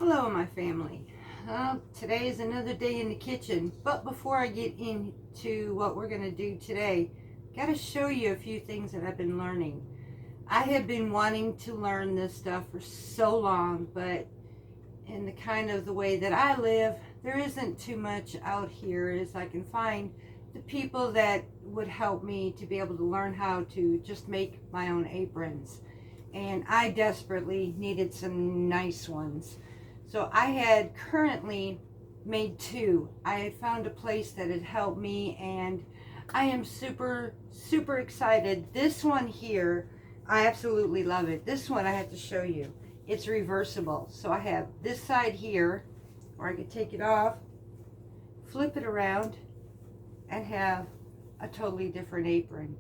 Hello, my family. Today is another day in the kitchen, but before I get into what we're going to do today, got to show you a few things that I've been learning. I have been wanting to learn this stuff for so long, but in the kind of the way that I live, there isn't too much out here as I can find the people that would help me to be able to learn how to just make my own aprons. And I desperately needed some nice ones. So I had currently made two. I had found a place that had helped me, and I am super excited. This one here, I absolutely love it. This one I have to show you. It's reversible. So I have this side here, or I could take it off, flip it around, and have a totally different apron.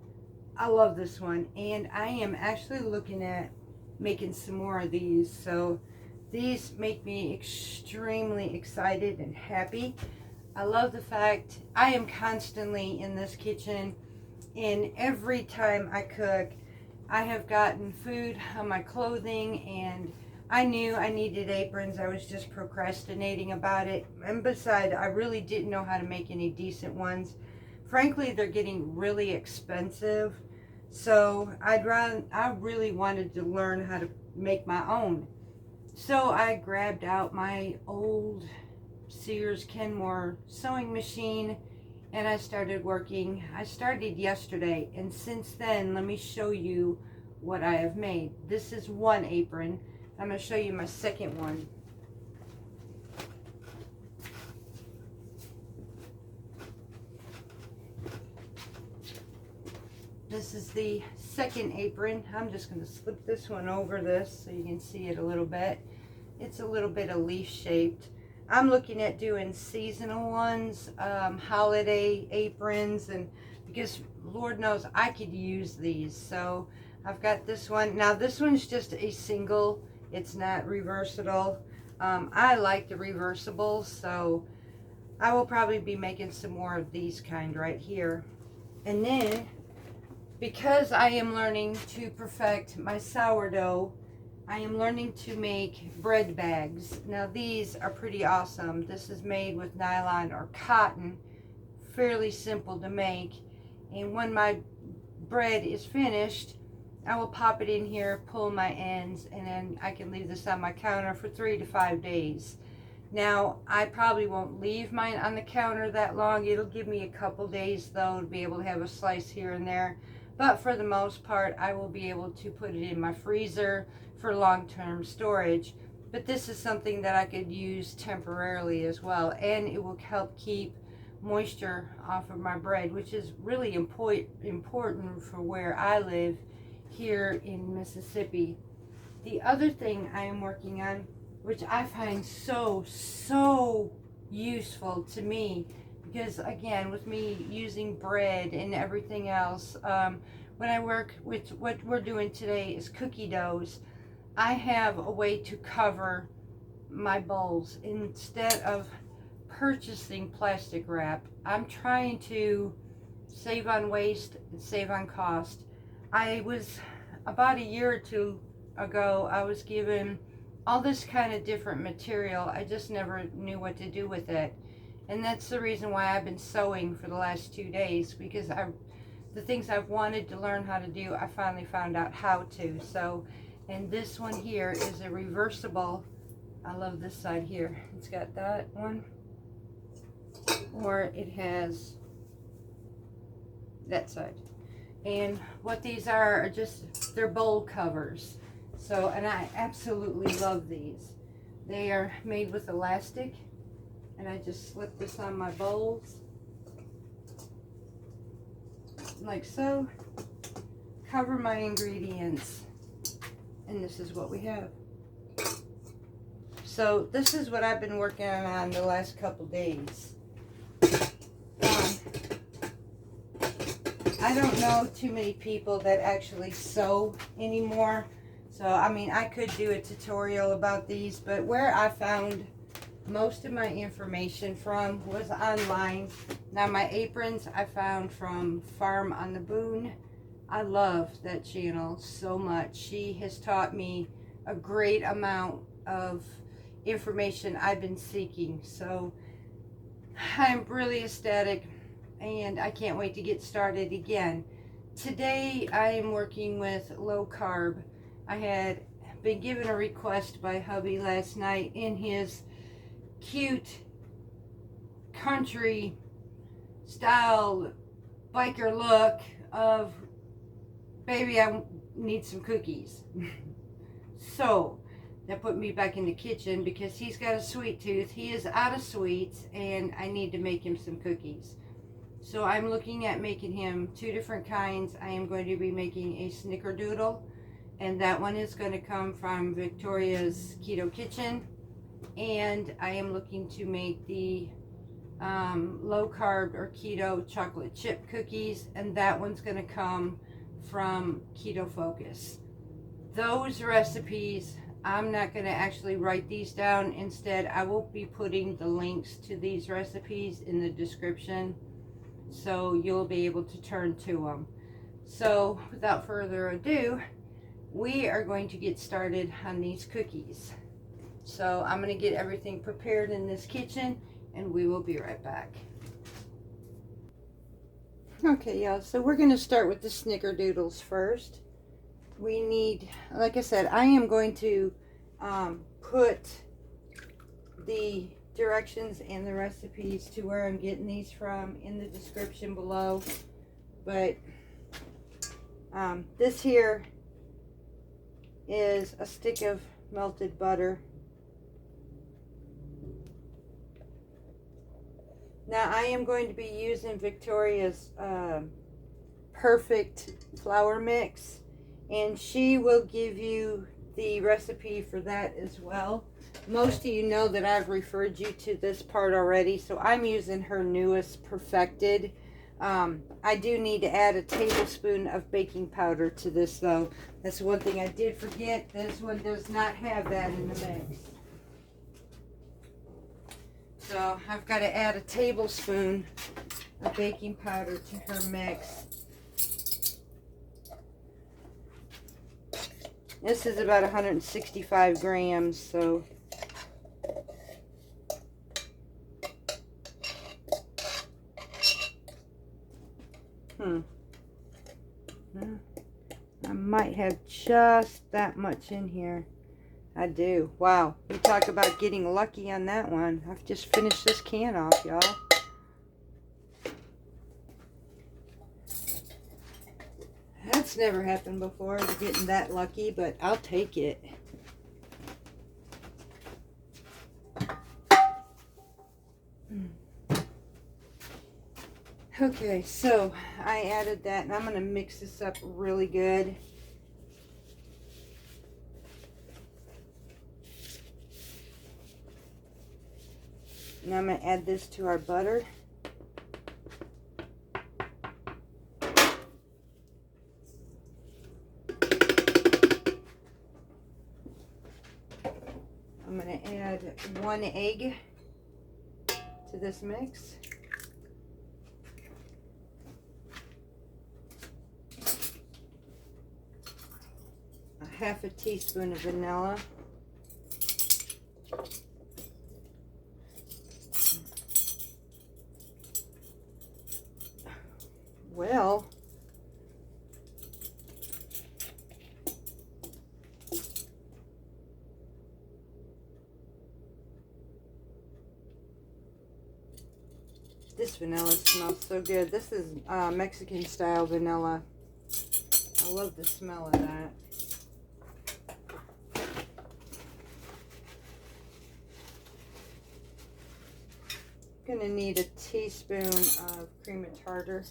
I love this one, and I am actually looking at making some more of these. So these make me extremely excited and happy. I love the fact I am constantly in this kitchen, and every time I cook, I have gotten food on my clothing, and I knew I needed aprons. I was just procrastinating about it. And besides, I really didn't know how to make any decent ones. Frankly, they're getting really expensive. So I really wanted to learn how to make my own. So I grabbed out my old Sears Kenmore sewing machine, and I started working. I started yesterday, and since then, let me show you what I have made. This is one apron. I'm going to show you my second one. This is the second apron. I'm just going to slip this one over this so you can see it a little bit. It's a little bit of leaf shaped. I'm looking at doing seasonal ones, holiday aprons, and because Lord knows I could use these. So I've got this one. Now this one's just a single. It's not reversible. I like the reversibles, so I will probably be making some more of these kind right here. And then, because I am learning to perfect my sourdough, I am learning to make bread bags. Now these are pretty awesome. This is made with nylon or cotton, fairly simple to make. And when my bread is finished, I will pop it in here, pull my ends, and then I can leave this on my counter for 3 to 5 days. Now, I probably won't leave mine on the counter that long. It'll give me a couple days though to be able to have a slice here and there. But for the most part, I will be able to put it in my freezer for long-term storage. But this is something that I could use temporarily as well, and it will help keep moisture off of my bread, which is really important for where I live here in Mississippi. The other thing I am working on, which I find so useful to me, because again, with me using bread and everything else, when I work with what we're doing today is cookie doughs, I have a way to cover my bowls instead of purchasing plastic wrap. I'm trying to save on waste and save on cost. I was, about a year or two ago, I was given all this kind of different material. I just never knew what to do with it. And that's the reason why I've been sewing for the last 2 days, because the things I've wanted to learn how to do, I finally found out how to. So, and this one here is a reversible. I love this side here. It's got that one, or it has that side. And what these are just, they're bowl covers. So, and I absolutely love these. They are made with elastic, and I just slip this on my bowls like so, cover my ingredients, and this is what we have. So this is what I've been working on the last couple days. I don't know too many people that actually sew anymore, so I mean, I could do a tutorial about these, but where I found most of my information from was online. Now my aprons I found from Farm on the Boone. I love that channel so much. She has taught me a great amount of information I've been seeking. So I'm really ecstatic, and I can't wait to get started again. Today I am working with low carb. I had been given a request by hubby last night in his cute country style biker look of, baby, I need some cookies. So that put me back in the kitchen because he's got a sweet tooth. He is out of sweets, and I need to make him some cookies. So I'm looking at making him two different kinds. I am going to be making a snickerdoodle, and that one is going to come from Victoria's Keto Kitchen. And I am looking to make the low carb or keto chocolate chip cookies, and that one's going to come from Keto Focus. Those recipes, I'm not going to actually write these down. Instead, I will be putting the links to these recipes in the description, so you'll be able to turn to them. So without further ado, we are going to get started on these cookies. So I'm going to get everything prepared in this kitchen, and we will be right back. Okay, y'all, so we're going to start with the snickerdoodles first. We need, like I said, I am going to put the directions and the recipes to where I'm getting these from in the description below. But this here is a stick of melted butter. Now I am going to be using Victoria's perfect flour mix, and she will give you the recipe for that as well. Most of you know that I've referred you to this part already, so I'm using her newest perfected. I do need to add a tablespoon of baking powder to this though. That's one thing I did forget. This one does not have that in the mix. So I've got to add a tablespoon of baking powder to her mix. This is about 165 grams, so I might have just that much in here. I do. Wow. We talk about getting lucky on that one. I've just finished this can off, y'all. That's never happened before, getting that lucky, but I'll take it. Okay, so I added that, and I'm going to mix this up really good. And I'm going to add this to our butter. I'm going to add 1 egg to this mix. A half a teaspoon of vanilla. Well, this vanilla smells so good. This is Mexican style vanilla. I love the smell of that. I'm going to need a teaspoon of cream of tartar.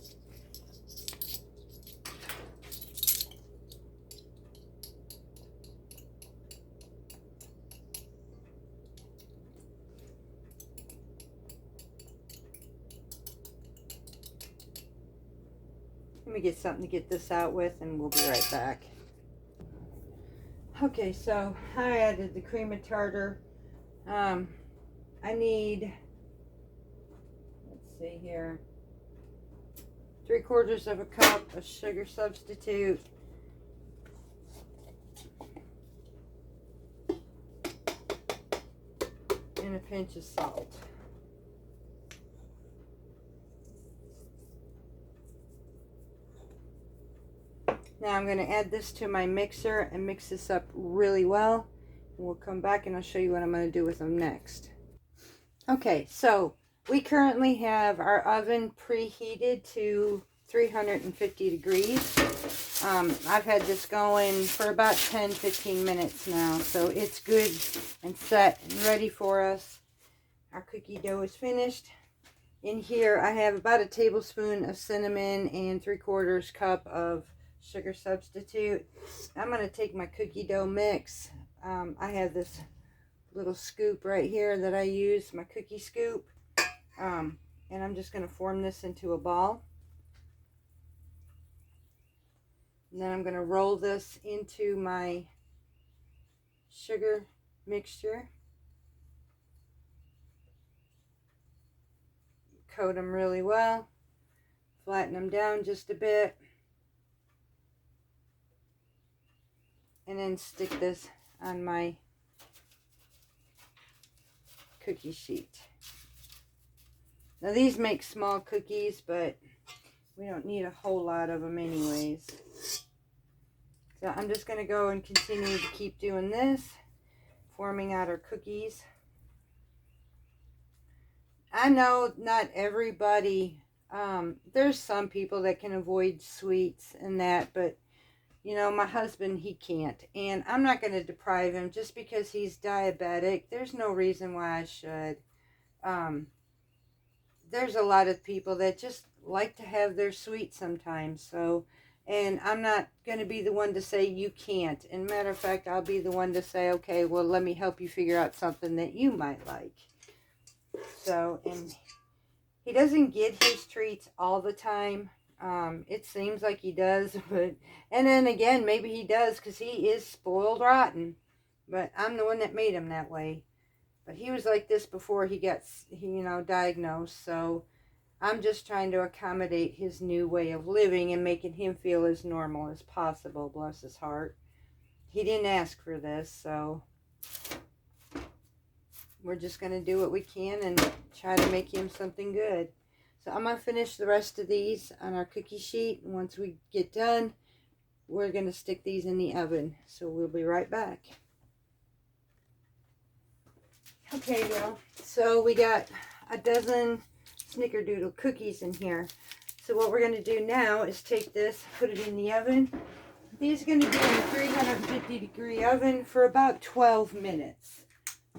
Let me get something to get this out with, and we'll be right back. Okay, so I added the cream of tartar. I need, let's see here, 3/4 of a cup of sugar substitute. and a pinch of salt. Now I'm going to add this to my mixer and mix this up really well. We'll come back and I'll show you what I'm going to do with them next. Okay, so we currently have our oven preheated to 350 degrees. I've had this going for about 10-15 minutes now, so it's good and set and ready for us. Our cookie dough is finished. In here I have about a tablespoon of cinnamon and 3/4 cup of sugar substitute. I'm going to take my cookie dough mix. I have this little scoop right here that I use, my cookie scoop, and I'm just going to form this into a ball. And then I'm going to roll this into my sugar mixture. Coat them really well. Flatten them down just a bit. And then stick this on my cookie sheet. Now these make small cookies, but we don't need a whole lot of them anyways. So I'm just going to go and continue to keep doing this, forming out our cookies. I know not everybody, there's some people that can avoid sweets and that, but you know, my husband, he can't. And I'm not going to deprive him just because he's diabetic. There's no reason why I should. There's a lot of people that just like to have their sweets sometimes. So, and I'm not going to be the one to say you can't. And matter of fact, I'll be the one to say, okay, well, let me help you figure out something that you might like. So, and he doesn't get his treats all the time. It seems like he does, but, and then again, maybe he does because he is spoiled rotten, but I'm the one that made him that way. But he was like this before he got, you know, diagnosed, so I'm just trying to accommodate his new way of living and making him feel as normal as possible, bless his heart. He didn't ask for this, so we're just going to do what we can and try to make him something good. So I'm going to finish the rest of these on our cookie sheet. And once we get done, we're going to stick these in the oven. So we'll be right back. Okay, well, so we got a dozen snickerdoodle cookies in here. So what we're going to do now is take this, put it in the oven. These are going to be in a 350 degree oven for about 12 minutes.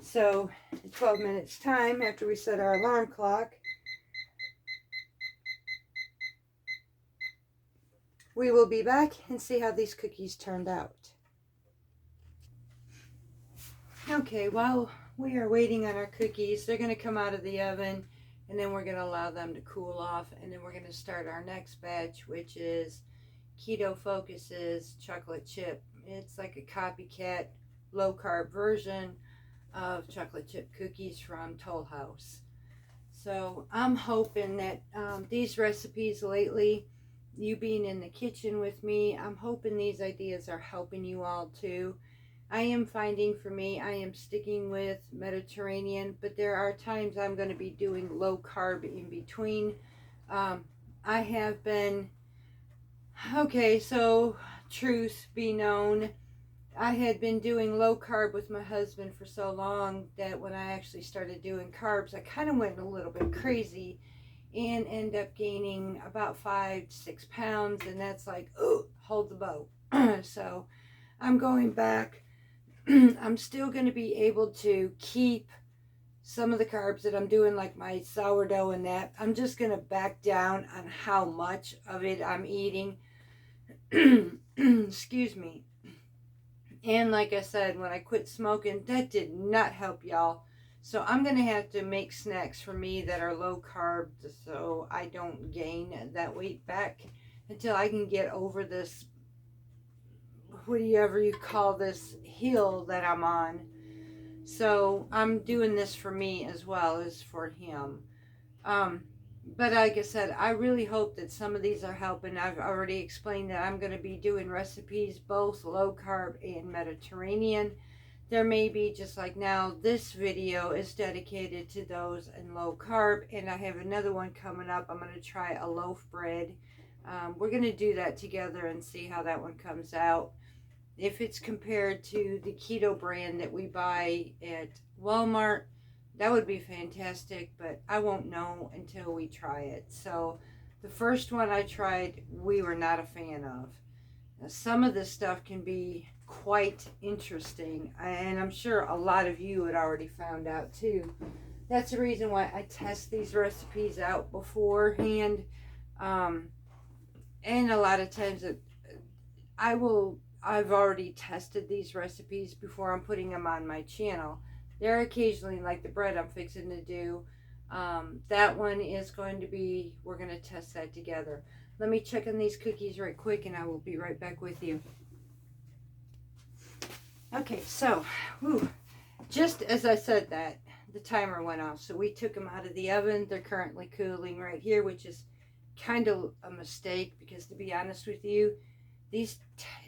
So in 12 minutes time, after we set our alarm clock, we will be back and see how these cookies turned out. Okay, while we are waiting on our cookies, they're going to come out of the oven, and then we're going to allow them to cool off, and then we're going to start our next batch, which is Keto Focus's chocolate chip. It's like a copycat low carb version of chocolate chip cookies from Toll House. So I'm hoping that these recipes lately, you being in the kitchen with me, I'm hoping these ideas are helping you all too. I am finding for me, I am sticking with Mediterranean, but there are times I'm going to be doing low carb in between. I have been, okay, so truth be known, I had been doing low carb with my husband for so long that when I actually started doing carbs, I kind of went a little bit crazy and end up gaining about 5 to 6 pounds, and that's like, oh, hold the boat. So I'm going back. I'm still going to be able to keep some of the carbs that I'm doing, like my sourdough and that. I'm just going to back down on how much of it I'm eating. Excuse me. And like I said, when I quit smoking, that did not help, y'all. So I'm going to have to make snacks for me that are low carb so I don't gain that weight back until I can get over this, whatever you call this hill that I'm on. So I'm doing this for me as well as for him. But like I said, I really hope that some of these are helping. I've already explained that I'm going to be doing recipes, both low carb and Mediterranean. There may be, just like now, this video is dedicated to those in low carb, and I have another one coming up. I'm going to try a loaf bread. We're going to do that together and see how that one comes out. If it's compared to the keto brand that we buy at Walmart, that would be fantastic, but I won't know until we try it. So the first one I tried, we were not a fan of. Now, some of this stuff can be quite interesting, and I'm sure a lot of you had already found out too. That's the reason why I test these recipes out beforehand, and a lot of times I've already tested these recipes before I'm putting them on my channel. They're occasionally, like the bread I'm fixing to do, that one is going to be, we're going to test that together. Let me check on these cookies right quick and I will be right back with you. Okay, so, just as I said that, the timer went off. So we took them out of the oven. They're currently cooling right here, which is kind of a mistake because, to be honest with you, these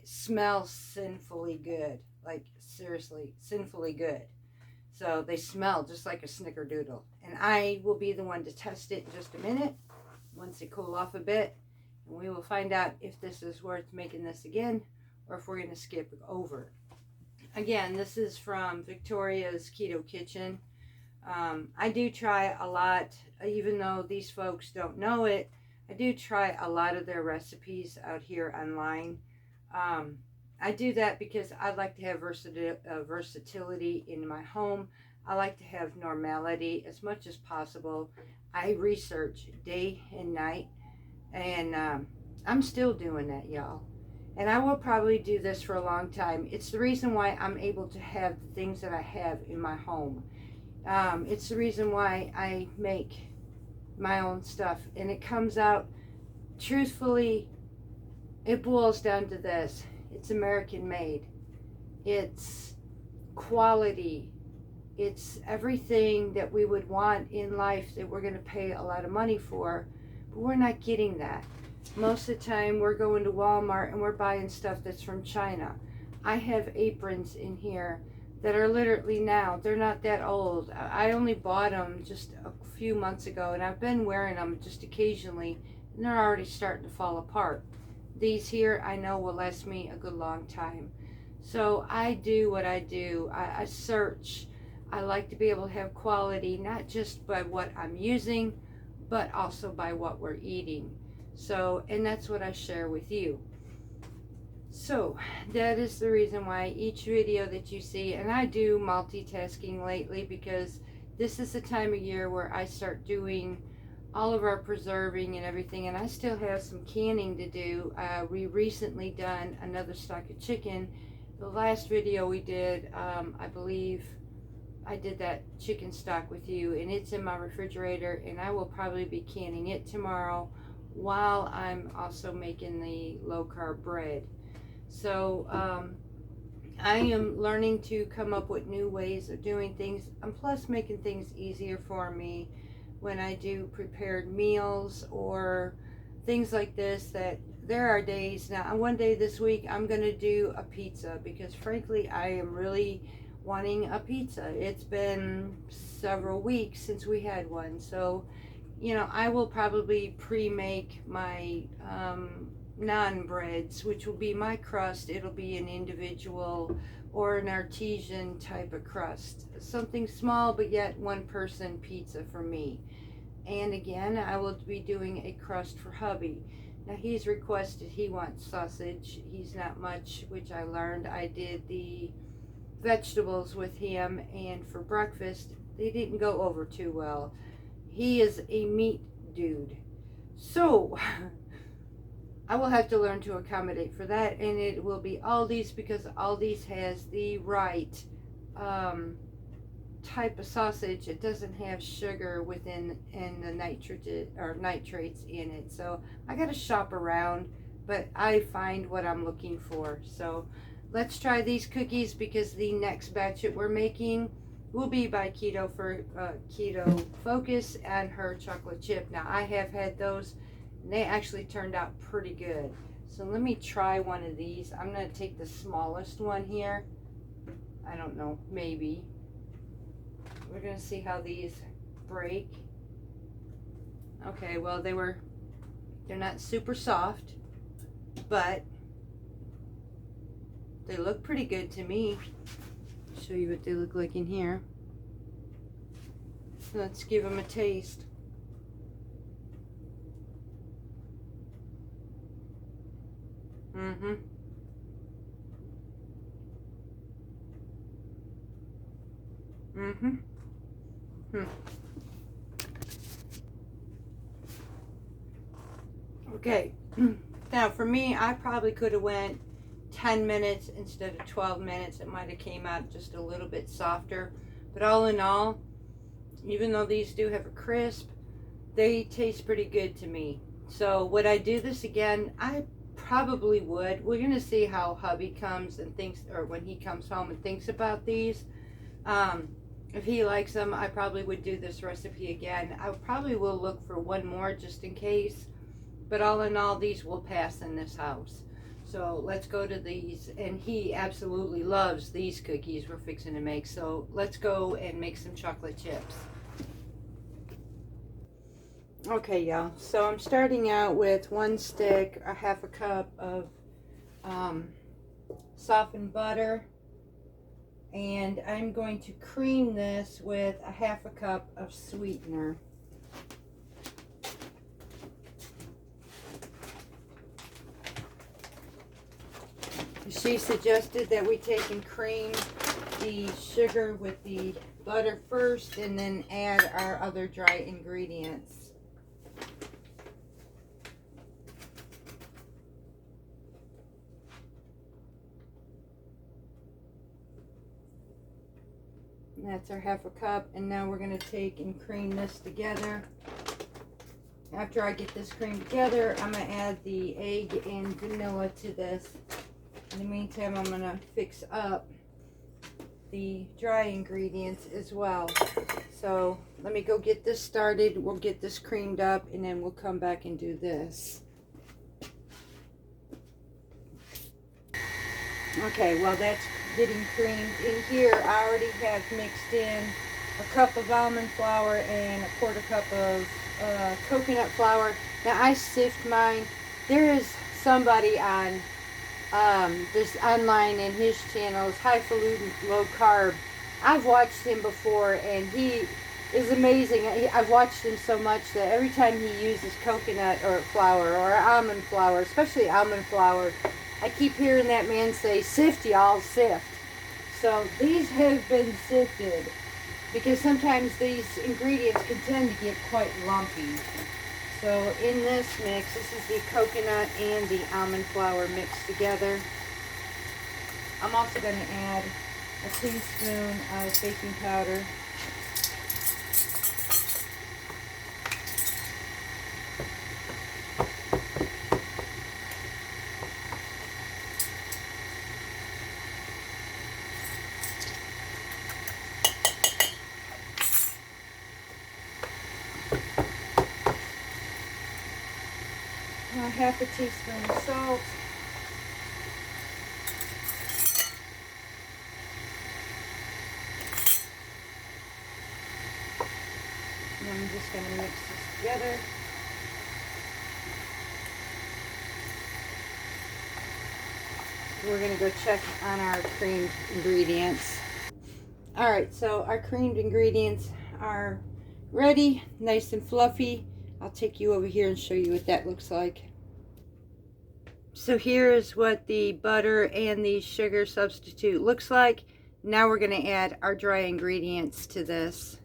smell sinfully good. Like, seriously, sinfully good. So they smell just like a snickerdoodle. And I will be the one to test it in just a minute, once they cool off a bit. And we will find out if this is worth making this again, or if we're going to skip over it. Again, this is from Victoria's Keto Kitchen. I do try a lot, even though these folks don't know it. I do try a lot of their recipes out here online. I do that because I like to have versatility in my home. I like to have normality as much as possible. I research day and night, and I'm still doing that, y'all. And I will probably do this for a long time. It's the reason why I'm able to have the things that I have in my home. It's the reason why I make my own stuff. And it comes out, truthfully, it boils down to this. It's American made. It's quality. It's everything that we would want in life that we're going to pay a lot of money for. But we're not getting that. Most of the time we're going to Walmart and we're buying stuff that's from China. I have aprons in here that are literally now, they're not that old. I only bought them just a few months ago, and I've been wearing them just occasionally, and they're already starting to fall apart. These here I know will last me a good long time. So I do what I do. I search. I like to be able to have quality, not just by what I'm using, but also by what we're eating. So, and that's what I share with you. So that is the reason why each video that you see, and I do multitasking lately because this is the time of year where I start doing all of our preserving and everything, and I still have some canning to do. We recently done another stock of chicken. The last video we did, I believe I did that chicken stock with you, and it's in my refrigerator, and I will probably be canning it tomorrow while I'm also making the low carb bread. So I am learning to come up with new ways of doing things, and plus making things easier for me when I do prepared meals or things like this. That there are days now, one day this week I'm going to do a pizza because frankly I am really wanting a pizza. It's been several weeks since we had one, so you know, I will probably pre-make my naan breads, which will be my crust. It'll be an individual or an artesian type of crust. Something small, but yet one person pizza for me. And again, I will be doing a crust for hubby. Now he's requested, he wants sausage. He's not much, which I learned. I did the vegetables with him, and for breakfast, they didn't go over too well. He is a meat dude. So I will have to learn to accommodate for that, and it will be Aldi's because Aldi's has the right type of sausage. It doesn't have sugar within and the nitrates in it. So I got to shop around, but I find what I'm looking for. So let's try these cookies because the next batch that we're making will be by Keto for Keto Focus and her chocolate chip. Now I have had those and they actually turned out pretty good. So let me try one of these. I'm going to take the smallest one here. I don't know, maybe. We're gonna see how these break. Okay, well they're not super soft, but they look pretty good to me. Show you what they look like in here. Let's give them a taste. Mm-hmm. Mm-hmm. Okay. Now for me, I probably could have went 10 minutes instead of 12 minutes. It might have came out just a little bit softer. But all in all, even though these do have a crisp, they taste pretty good to me. So would I do this again? I probably would. We're going to see how hubby comes and thinks, or when he comes home and thinks about these. If he likes them, I probably would do this recipe again. I probably will look for one more just in case. But all in all, these will pass in this house. So let's go to these. And he absolutely loves these cookies we're fixing to make. So let's go and make some chocolate chips. Okay, y'all. So I'm starting out with one stick, a half a cup of softened butter. And I'm going to cream this with a half a cup of sweetener. She suggested that we take and cream the sugar with the butter first and then add our other dry ingredients. And that's our half a cup, and now we're going to take and cream this together. After I get this cream together, I'm going to add the egg and vanilla to this. In the meantime, I'm going to fix up the dry ingredients as well. So let me go get this started. We'll get this creamed up and then we'll come back and do this. Okay, well that's getting creamed. In here, I already have mixed in a cup of almond flour and a quarter cup of coconut flour. Now I sift mine. There is somebody on this online in his channel is Highfalutin Low Carb. I've watched him before and he is amazing. I've watched him so much that every time he uses coconut or flour or almond flour, especially almond flour, I keep hearing that man say, sift y'all, sift. So these have been sifted because sometimes these ingredients can tend to get quite lumpy. So in this mix, this is the coconut and the almond flour mixed together. I'm also going to add a teaspoon of baking powder. Half a teaspoon of salt. And I'm just going to mix this together. We're going to go check on our creamed ingredients. Alright, so our creamed ingredients are ready, nice and fluffy. I'll take you over here and show you what that looks like. So here is what the butter and the sugar substitute looks like. Now we're going to add our dry ingredients to this.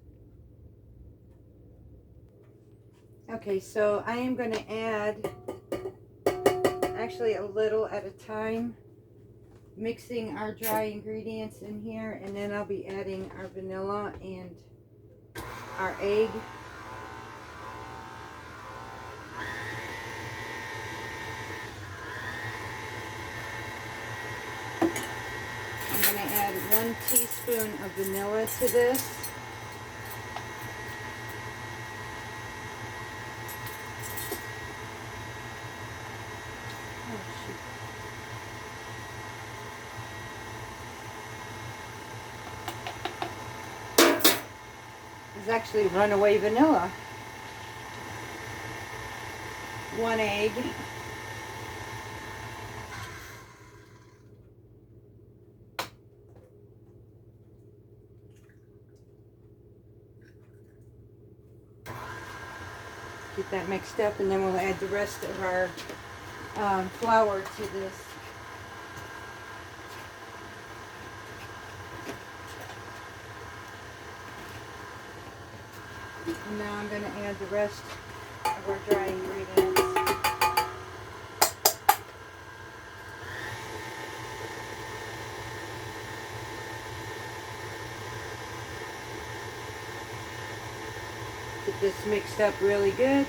Okay, so I am going to add actually a little at a time, mixing our dry ingredients in here, and then I'll be adding our vanilla and our egg. I'm going to add 1 teaspoon of vanilla to this. is actually runaway vanilla. 1 egg. Get that mixed up, and then we'll add the rest of our flour to this. And now I'm going to add the rest of our dry ingredients. Get this mixed up really good.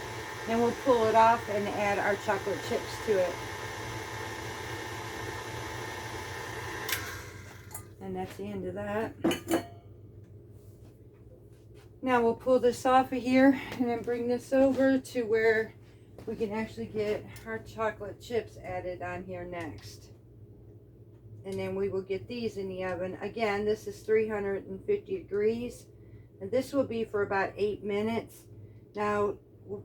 Then we'll pull it off and add our chocolate chips to it. And that's the end of that. Now we'll pull this off of here and then bring this over to where we can actually get our chocolate chips added on here next. And then we will get these in the oven. Again, this is 350 degrees. And this will be for about 8 minutes. Now,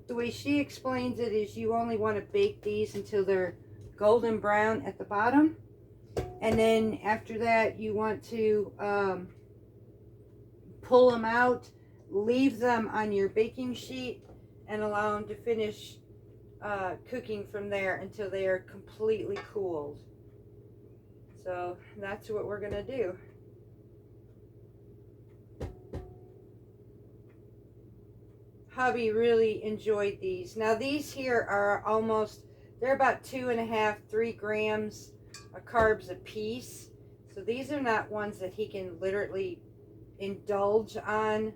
the way she explains it is you only want to bake these until they're golden brown at the bottom. And then after that, you want to pull them out, leave them on your baking sheet, and allow them to finish cooking from there until they are completely cooled. So that's what we're going to do. Hubby really enjoyed these. Now these here are almost, they're about 2.5, 3 grams of carbs a piece. So these are not ones that he can literally indulge on,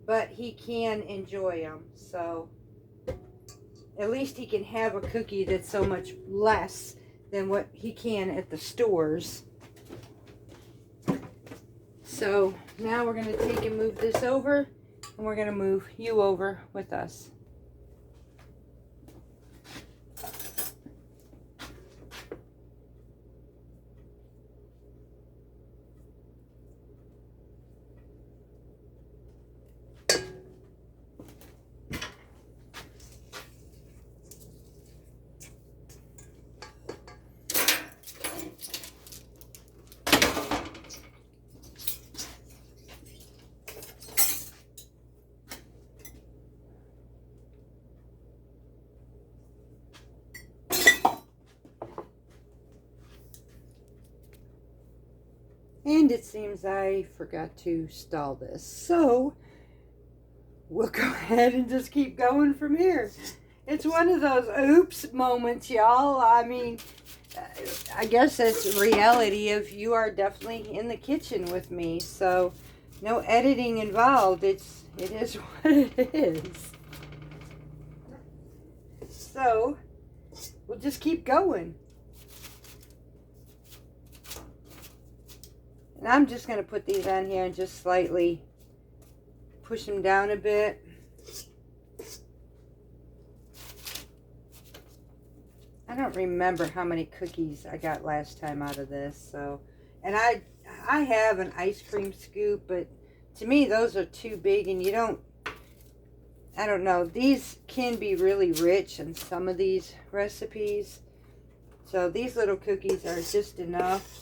but he can enjoy them. So at least he can have a cookie that's so much less than what he can at the stores. So now we're going to take and move this over. And we're going to move you over with us. And it seems I forgot to stall this. So we'll go ahead and just keep going from here. It's one of those oops moments, y'all. I mean, I guess that's reality of you are definitely in the kitchen with me. So no editing involved. It is what it is. So we'll just keep going. And I'm just going to put these on here and just slightly push them down a bit. I don't remember how many cookies I got last time out of this. So, and I have an ice cream scoop, but to me those are too big, and you don't, I don't know. These can be really rich in some of these recipes. So these little cookies are just enough.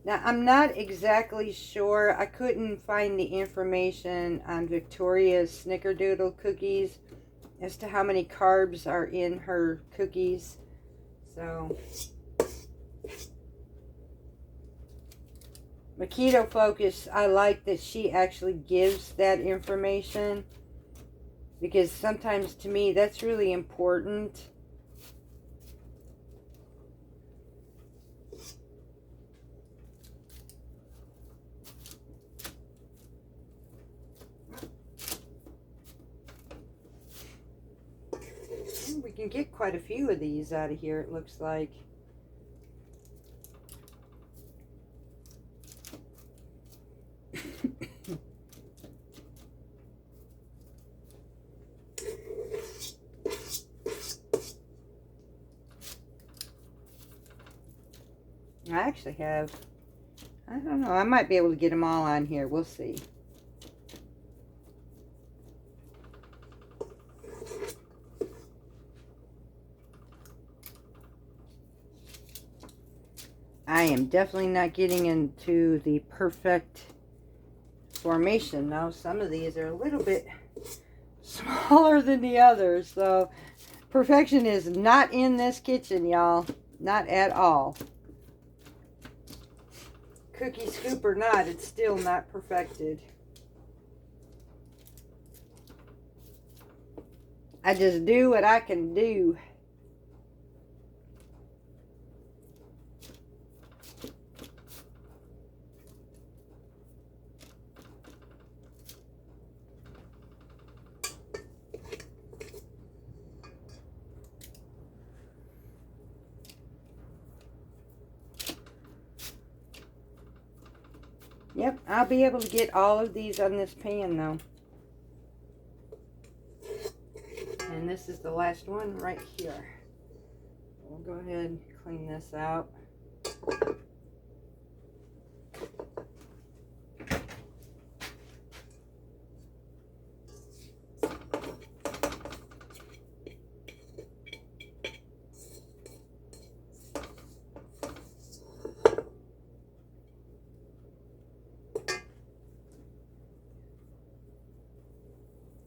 Now, I'm not exactly sure. I couldn't find the information on Victoria's snickerdoodle cookies as to how many carbs are in her cookies. So, my Keto Focus, I like that she actually gives that information, because sometimes to me that's really important. We can get quite a few of these out of here, it looks like. I don't know. I might be able to get them all on here. We'll see. I am definitely not getting into the perfect formation now. Some of these are a little bit smaller than the others. So perfection is not in this kitchen, y'all. Not at all. Cookie scoop or not, it's still not perfected. I just do what I can do. Yep, I'll be able to get all of these on this pan though. And this is the last one right here. We'll go ahead and clean this out.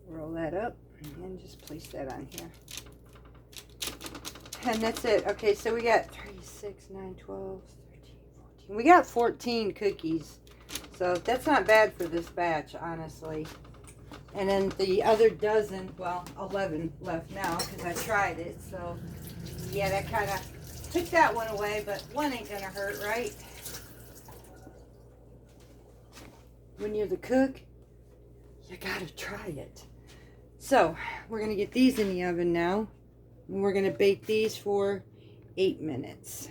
Roll that up and just place that on here. And that's it. Okay, so we got 3, 6, 9, 12, 13, 14. We got 14 cookies. So that's not bad for this batch, honestly. And then the other dozen, well, 11 left now because I tried it. So, yeah, that kind of took that one away, but one ain't going to hurt, right? When you're the cook, you got to try it. So, we're going to get these in the oven now. And we're going to bake these for 8 minutes.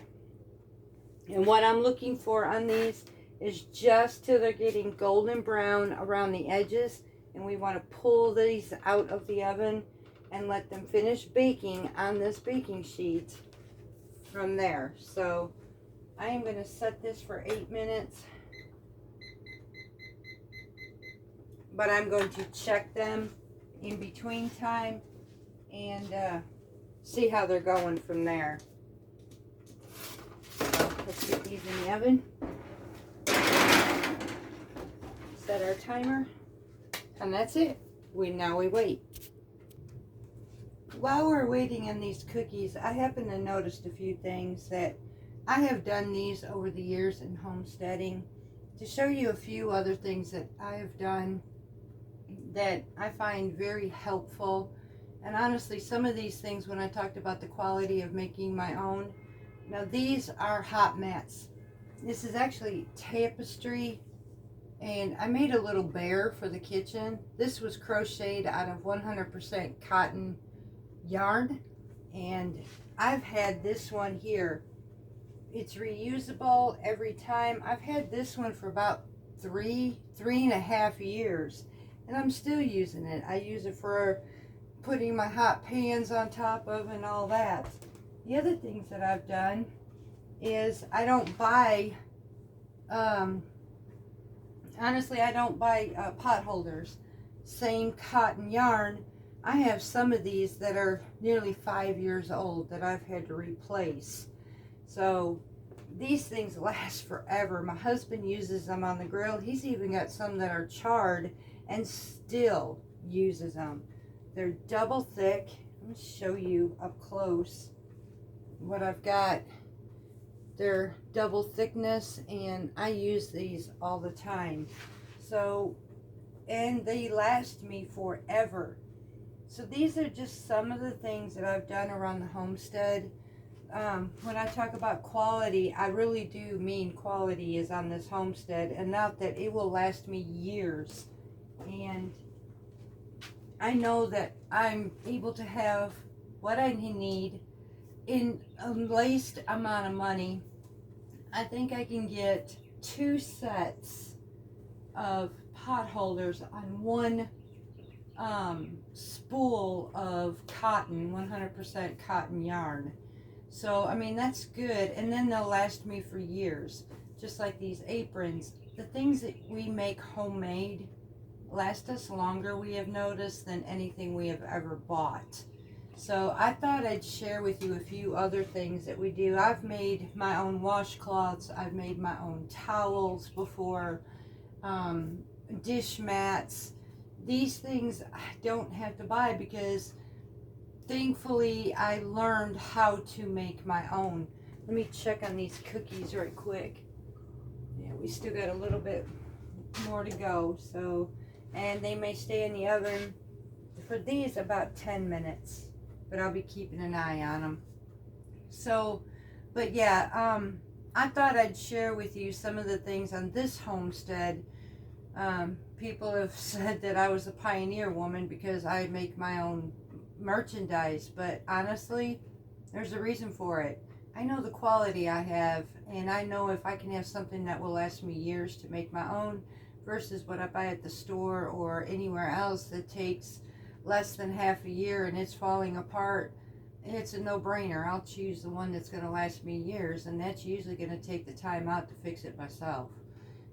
And what I'm looking for on these is just till they're getting golden brown around the edges. And we want to pull these out of the oven and let them finish baking on this baking sheet from there. So, I am going to set this for 8 minutes. But I'm going to check them in between time and see how they're going from there. So let's get these in the oven. Set our timer, and that's it. Now we wait. While we're waiting on these cookies, I happen to notice a few things that I have done these over the years in homesteading to show you a few other things that I have done that I find very helpful. And honestly, some of these things, when I talked about the quality of making my own, now these are hot mats. This is actually tapestry, and I made a little bear for the kitchen. This was crocheted out of 100% cotton yarn, and I've had this one here. It's reusable every time. I've had this one for about three and a half years. And I'm still using it. I use it for putting my hot pans on top of and all that. The other things that I've done is I don't buy, honestly, I don't buy pot holders. Same cotton yarn. I have some of these that are nearly 5 years old that I've had to replace. So these things last forever. My husband uses them on the grill. He's even got some that are charred and still uses them. They're double thick. Let me show you up close what I've got. They're double thickness, and I use these all the time. So, and they last me forever. So these are just some of the things that I've done around the homestead. When I talk about quality, I really do mean quality is on this homestead, and not that it will last me years. And I know that I'm able to have what I need in a least amount of money. I think I can get 2 sets of pot holders on one spool of cotton, 100% cotton yarn. So, I mean, that's good. And then they'll last me for years. just like these aprons, the things that we make homemade last us longer, we have noticed, than anything we have ever bought. So I thought I'd share with you a few other things that we do. I've made my own washcloths. I've made my own towels before, dish mats. These things I don't have to buy because thankfully I learned how to make my own. Let me check on these cookies right quick. Yeah, we still got a little bit more to go. So, and they may stay in the oven for these about 10 minutes, but I'll be keeping an eye on them. So, but yeah, I thought I'd share with you some of the things on this homestead. People have said that I was a pioneer woman because I make my own merchandise, but honestly, there's a reason for it. I know the quality I have, and I know if I can have something that will last me years to make my own versus what I buy at the store or anywhere else that takes less than half a year and it's falling apart, it's a no-brainer. I'll choose the one that's going to last me years, and that's usually going to take the time out to fix it myself.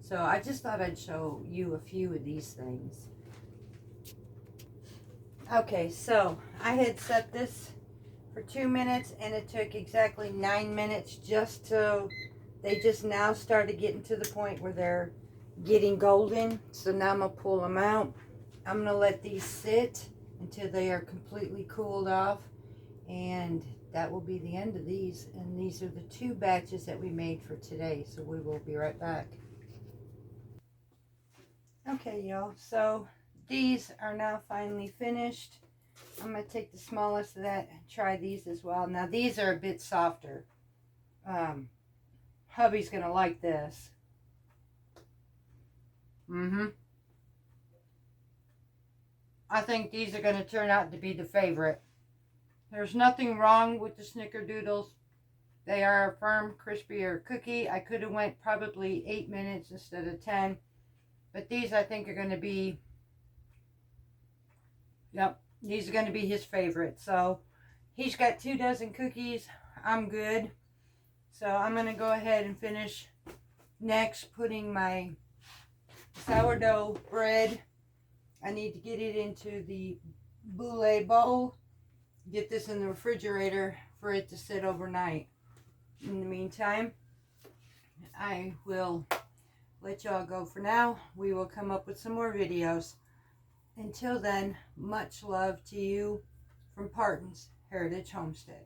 So I just thought I'd show you a few of these things. Okay, so I had set this for 2 minutes, and it took exactly 9 minutes just so they just now started getting to the point where they're getting golden. So now I'm going to pull them out. I'm going to let these sit until they are completely cooled off, and that will be the end of these. And these are the 2 batches that we made for today, so we will be right back. Okay, y'all, so these are now finally finished. I'm going to take the smallest of that and try these as well. Now, these are a bit softer. Hubby's going to like this. I think these are going to turn out to be the favorite. There's nothing wrong with the snickerdoodles. They are a firm, crispier cookie. I could have went probably 8 minutes instead of 10. But these I think are going to be, yep, these are going to be his favorite. So he's got 2 dozen cookies. I'm good. So I'm going to go ahead and finish next putting my sourdough bread. I need to get it into the boule bowl. Get this in the refrigerator for it to sit overnight. In the meantime, I will let y'all go for now. We will come up with some more videos. Until then, much love to you from Parton's Heritage Homestead.